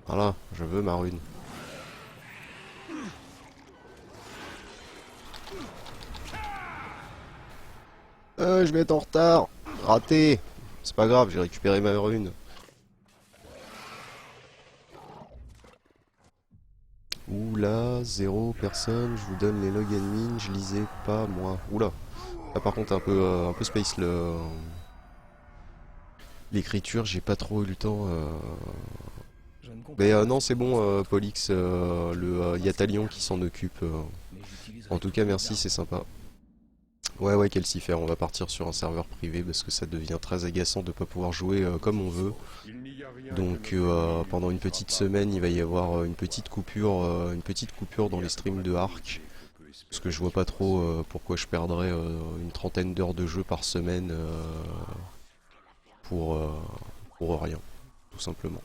Voilà, je veux ma rune. Je vais être en retard. Raté. C'est pas grave, j'ai récupéré ma rune. Oula, zéro personne, je vous donne les log admin, je lisais pas moi. Oula. Là par contre un peu space l'écriture, j'ai pas trop eu le temps. Je ne Mais comprends pas non ce c'est qui se bon passe. Polix, y a Talion qui s'en occupe. Mais j'utiliserai En tout toutes cas mes merci, armes. c'est sympa. Ouais ouais Calcifer, on va partir sur un serveur privé parce que ça devient très agaçant de pas pouvoir jouer comme on veut. Il n'y a rien que Donc notre ennemi ne pendant une puisse petite rabattre semaine, il va y contre avoir nous. une petite coupure Il dans n'y les a que dans streams la de Ark. communauté qu'on peut Parce que espérer je vois s'y pas trop passer. pourquoi je perdrais une trentaine d'heures de jeu par semaine pour, euh, pour rien, tout simplement.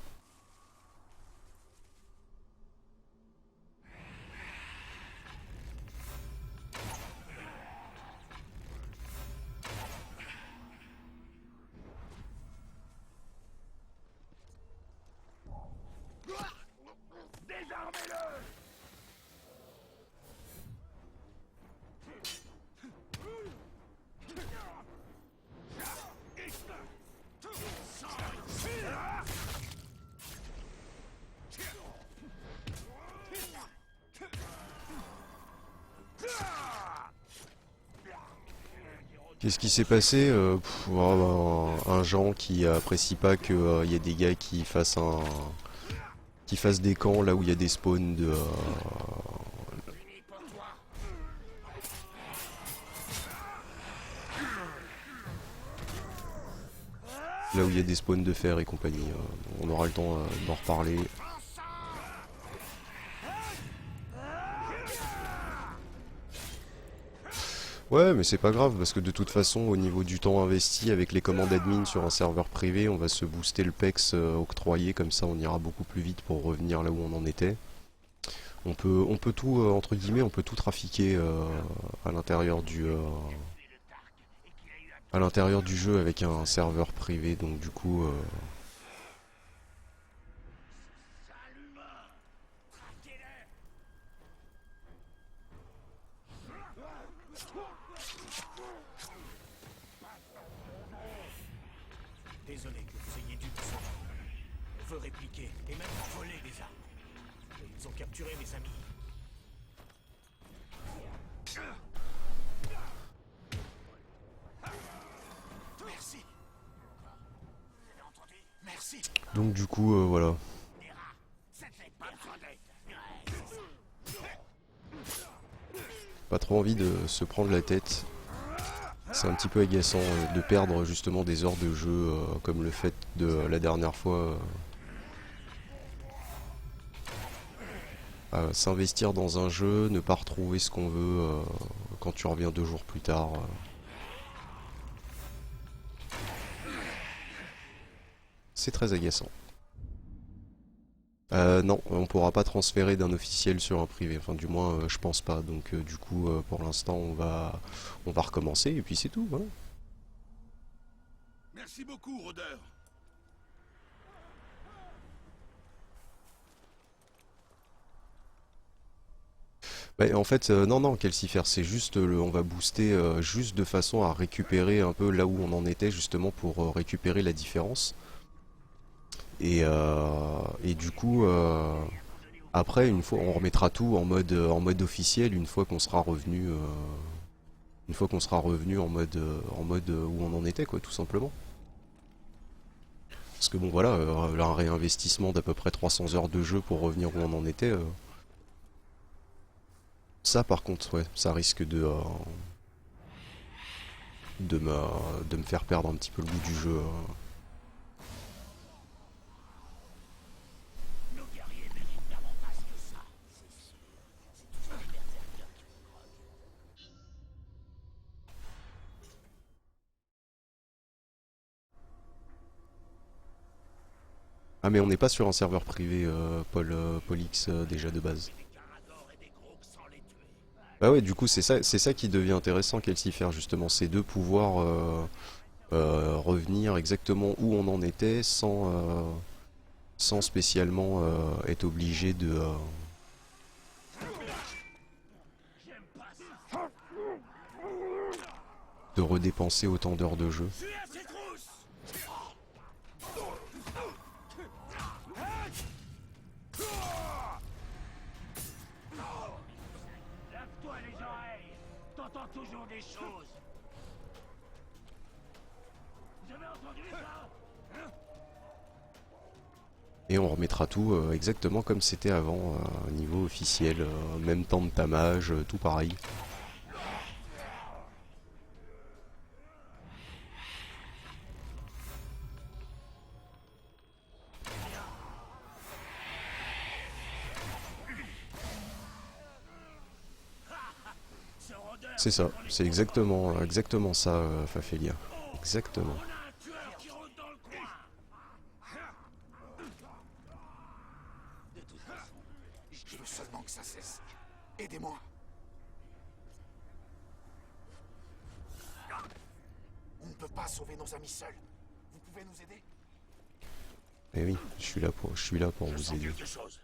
Qu'est-ce qui s'est passé un Jean qui apprécie pas qu'il y ait des gars qui fassent des camps là où il y a des spawns là où il y a des spawns de fer et compagnie. On aura le temps d'en reparler. Ouais, mais c'est pas grave parce que de toute façon, au niveau du temps investi avec les commandes admin sur un serveur privé, on va se booster le PEX octroyé, comme ça on ira beaucoup plus vite pour revenir là où on en était. On peut tout, entre guillemets, on peut tout trafiquer à l'intérieur à l'intérieur du jeu avec un serveur privé, donc du coup, Désolé que vous ayez dû me sauver. On veut répliquer et même voler des armes. Mais ils ont capturé mes amis. Merci. Vous avez entendu? Merci. donc du coup, voilà. C'était pas besoin d'aide. Pas trop envie de se prendre la tête. C'est un petit peu agaçant de perdre justement des heures de jeu comme le fait de la dernière fois. S'investir dans un jeu, ne pas retrouver ce qu'on veut quand tu reviens 2 jours plus tard. C'est très agaçant. Non, on pourra pas transférer d'un officiel sur un privé. Enfin, du moins, je pense pas. Donc, du coup, pour l'instant, on va recommencer et puis c'est tout. Voilà. Merci beaucoup, rôdeur. Bah, en fait, non, non, Calcifer, c'est juste, on va booster juste de façon à récupérer un peu là où on en était, justement pour récupérer la différence. Et du coup, après, une fois, on remettra tout en mode officiel une fois qu'on sera revenu, une fois qu'on sera revenu en mode où on en était, quoi, tout simplement. Parce que bon, voilà, un réinvestissement d'à peu près 300 heures de jeu pour revenir où on en était, ça, par contre, ouais, ça risque de me faire perdre un petit peu le goût du jeu. Nos guerriers méritent davantage que ça. C'est sûr. C'est tous les berserkers qui me croquent. Ah, mais on n'est pas sur un serveur privé, Polix, déjà de base. Des Caradors et des groupes sans les tuer. Bah ouais, du coup, c'est ça qui devient intéressant, Calcifer, justement, c'est de pouvoir revenir exactement où on en était sans spécialement être obligé de redépenser autant d'heures de jeu. Je suis à ses trousses. Lave-toi les oreilles. T'entends toujours des choses. Vous avez entendu ça? Et on remettra tout exactement comme c'était avant, niveau officiel, même temps de tamage, tout pareil. Ce rôdeur, C'est ça, c'est exactement ça, Fafelia. Exactement. on a un tueur qui rôde dans le coin. De toute façon, Je veux seulement que ça cesse. Aidez-moi. On ne peut pas sauver nos amis seuls. Vous pouvez nous aider? Eh oui, je suis là pour vous aider. quelque chose.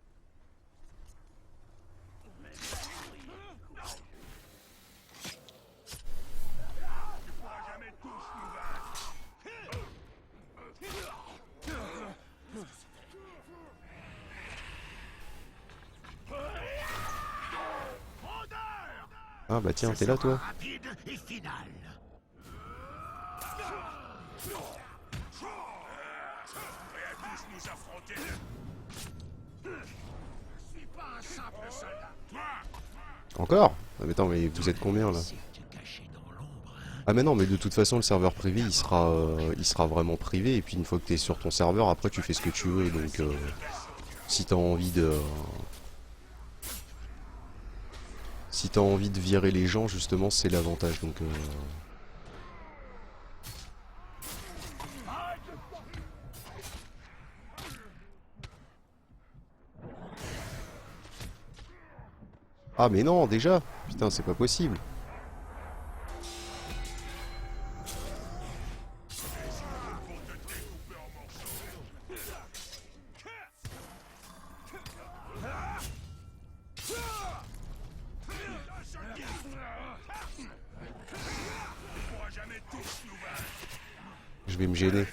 Ah bah tiens, t'es là toi? Rapide et final. Prêt à tous nous affronter? Je suis pas un simple soldat. Encore? Ah mais attends, mais vous êtes combien là? Ah mais non, mais de toute façon le serveur privé il sera vraiment privé, et puis une fois que t'es sur ton serveur, après tu fais ce que tu veux, et donc si t'as envie de... Si t'as envie de virer les gens, justement, c'est l'avantage, donc... Ah mais non, déjà! Putain, c'est pas possible! Je vais me gêner.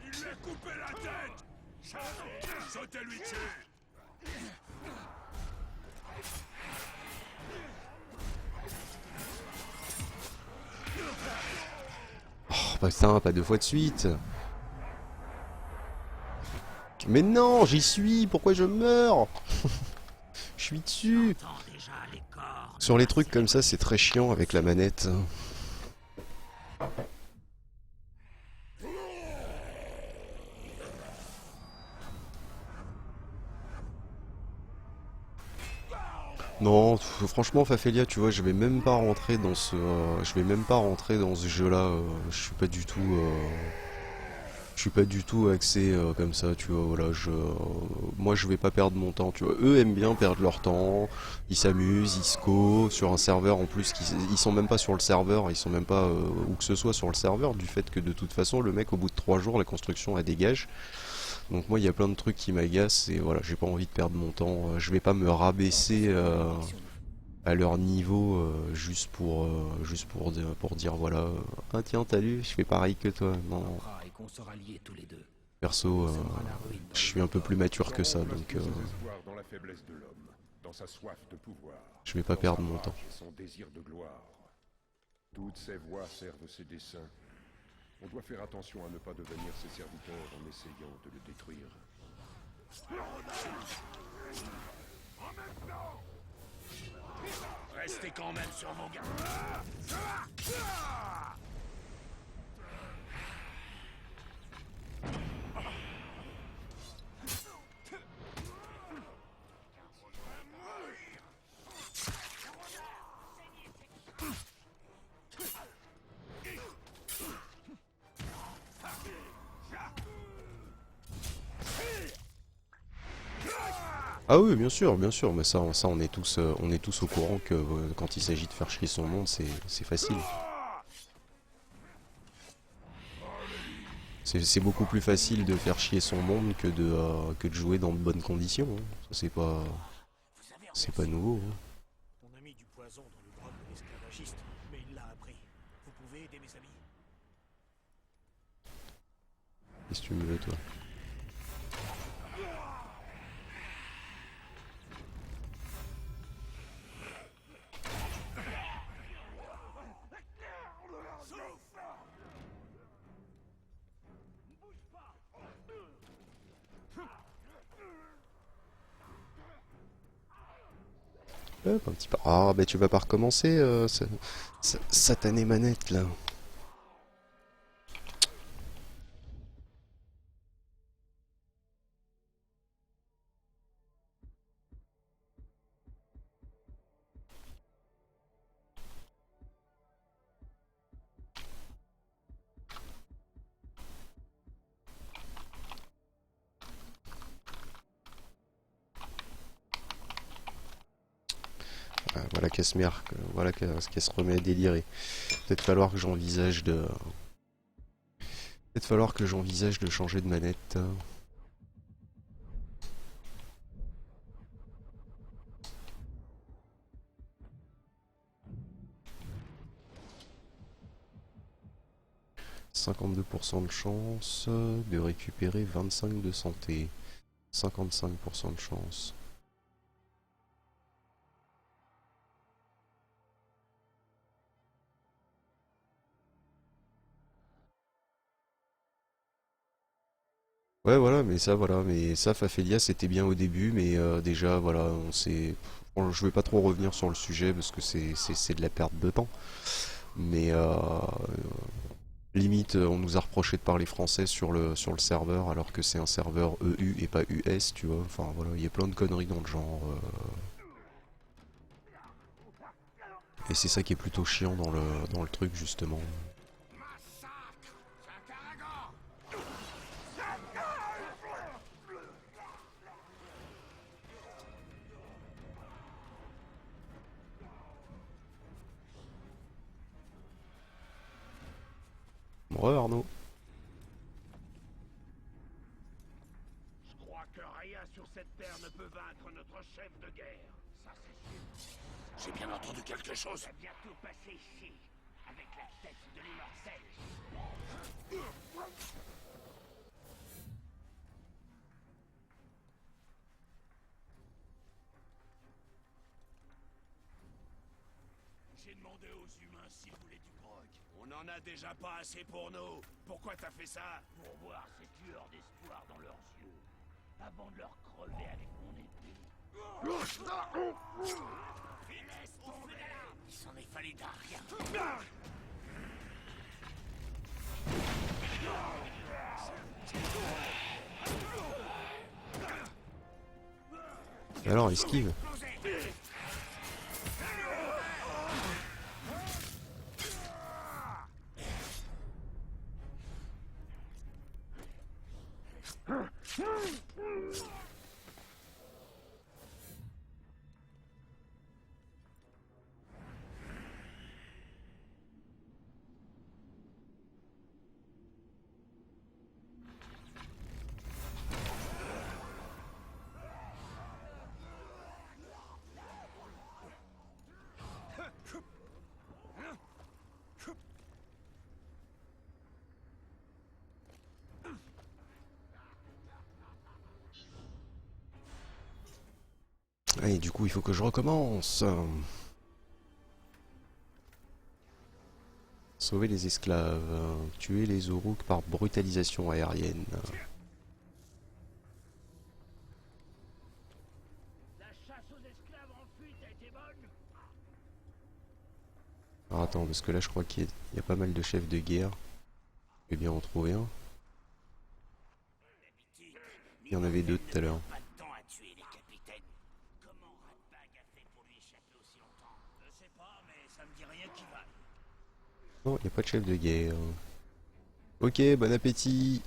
Il lui a coupé la tête. Sautez-lui dessus. Oh putain, pas deux fois de suite! Mais non, j'y suis! Pourquoi je meurs? Je suis dessus! Sur les trucs comme ça, c'est très chiant avec la manette. Non, franchement, Fafelia, tu vois, je vais même pas rentrer dans ce, je vais même pas rentrer dans ce jeu-là. Je suis pas du tout, je suis pas du tout axé comme ça, tu vois. Voilà, moi, je vais pas perdre mon temps, tu vois. Eux aiment bien perdre leur temps, ils s'amusent, ils sco sur un serveur en plus, ils sont même pas sur le serveur, ils sont même pas où que ce soit sur le serveur, du fait que de toute façon, le mec, au bout de 3 jours, la construction elle dégage. Donc moi il y a plein de trucs qui m'agacent et voilà, j'ai pas envie de perdre mon temps. Je vais pas me rabaisser à leur niveau pour dire voilà, ah tiens t'as lu, je fais pareil que toi. Non, Et qu'on sera liés tous les deux. perso, je suis un peu plus mature que ça, donc Espoir dans la faiblesse de l'homme, dans sa soif de pouvoir, je vais pas dans perdre sa mon rage temps. et son désir de gloire. Toutes ces voix servent ses desseins. On doit faire attention à ne pas devenir ses serviteurs en essayant de le détruire. Restez quand même sur vos gardes. Ah oui, bien sûr, mais ça on est tous au courant que quand il s'agit de faire chier son monde, c'est facile. C'est beaucoup plus facile de faire chier son monde que de jouer dans de bonnes conditions, hein. Ça Vous avez c'est pas renversé. nouveau, hein. On a mis du poison dans le drap de l'esclavagiste, mais il l'a appris. Vous pouvez aider mes amis? Qu'est-ce que tu me veux, toi? Hop, un petit peu. Ah, bah tu vas pas recommencer, satanée manette là. Ah, voilà qu'elle se met, voilà qu'elle se remet à délirer. Peut-être falloir que j'envisage de, peut-être falloir que j'envisage de changer de manette. 52% de chance de récupérer 25 de santé. 55% de chance. Ouais, voilà, mais ça, Fafelia, c'était bien au début, mais déjà, voilà, on s'est... Bon, je vais pas trop revenir sur le sujet parce que c'est de la perte de temps. Mais limite, on nous a reproché de parler français sur le serveur alors que c'est un serveur EU et pas US, tu vois. Enfin voilà, il y a plein de conneries dans le genre. Et c'est ça qui est plutôt chiant dans le truc, justement. Ouais, Arnaud. Je crois que rien sur cette terre ne peut vaincre notre chef de guerre. Ça, c'est sûr. J'ai bien entendu quelque chose. On va bientôt passer ici, avec la tête de l'immortel. J'ai demandé aux humains s'ils voulaient du grog. On n'en a déjà pas assez pour nous. Pourquoi t'as fait ça? Pour voir ces tueurs d'espoir dans leurs yeux, avant de leur crever avec mon épée. Et laisse tomber. Il s'en est fallu d'un rien. Et alors, esquive. Et du coup, il faut que je recommence. Sauver les esclaves. Tuer les Uruks par brutalisation aérienne. La chasse aux esclaves en fuite a été bonne. Alors attends, parce que là, je crois qu'il y a pas mal de chefs de guerre. Je vais bien en trouver un. Il y en avait deux tout à l'heure. Pas de temps à tuer les capitaines. Comment Ratbag a fait pour lui échapper aussi longtemps? Je sais pas, mais ça me dit rien qui va. Non, il n'y a pas de chef de guerre. Ok, bon appétit.